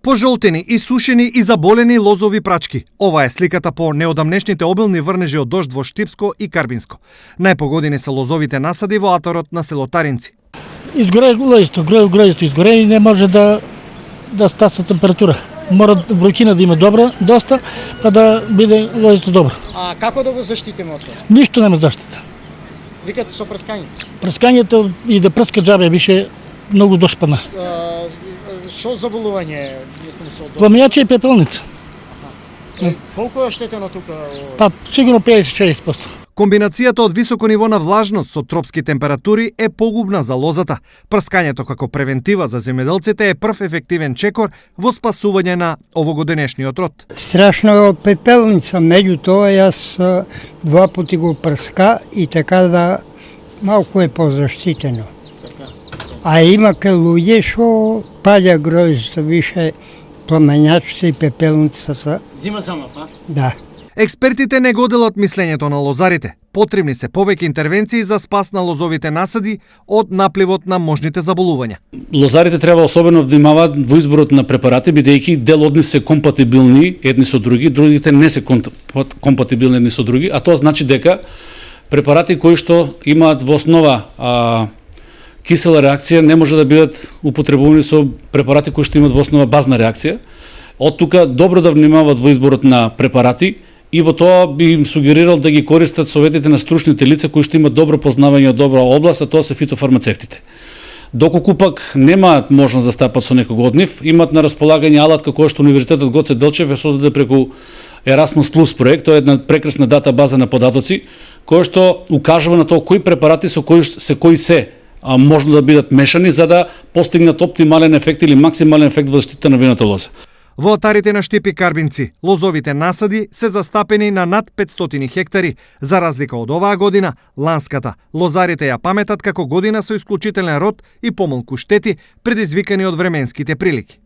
Пожолтени, исушени и заболени лозови прачки. Ова е сликата по неодамнешните обилни врнежи од дожд во Штипско и Карбинско. Најпогодени се лозовите насади во аторот на село Таринци. Изгоре гројето изгоре и не може да стаса температура. Мора брокина да има добра, доста, па да биде лозето добро. А како да го заштитиме од тоа? Ништо нема заштита. Викате со прскање. Прскањето и да прска джабе беше многу дошпана. Што заболување мислам со Пламењаче и пепелница. Колку е штетено тука? Па сигурно 56%. Комбинацијата од високо ниво на влажност со тропски температури е погубна за лозата. Прскањето како превентива за земјоделците е прв ефективен чекор во спасување на овогоденешниот род. Страшно е од пепелница, меѓутоа јас два пати го прска и така да малку е позаштитено. А има кај луѓе што паѓа гројзето више пламењачите и пепелницата. Зима само, па? Да. Експертите не го делат мислењето на лозарите. Потребни се повеќе интервенции за спас на лозовите насади од напливот на можните заболувања. Лозарите треба особено внимаваат во изборот на препарати, бидејќи дел од нив се компатибилни едни со други, другите не се компатибилни едни со други, а тоа значи дека препарати кои што имаат во основа кисела реакција не може да бидат употребувани со препарати кои што имаат во основа базна реакција. Од тука добро да внимаваат во изборот на препарати и во тоа би им сугерирал да ги користат советите на стручните лица кои што имаат добро познавање од добра област, а тоа се фитофармацевтите. Доколку пак немаат можност да стапат со некого од нив, имаат на располагање алатка која што Универзитетот Гоце Делчев е создаде преку Erasmus Plus проект, тоа е една прекрасна датабаза на податоци која што укажува на тоа кои препарати со кои се можно да бидат мешани за да постигнат оптимален ефект или максимален ефект во заштита на виното лоза. Во атарите на Штип и Карбинци, лозовите насади се застапени на над 500 хектари. За разлика од оваа година, ланската, лозарите ја паметат како година со исклучителен род и помалку штети предизвикани од временските прилики.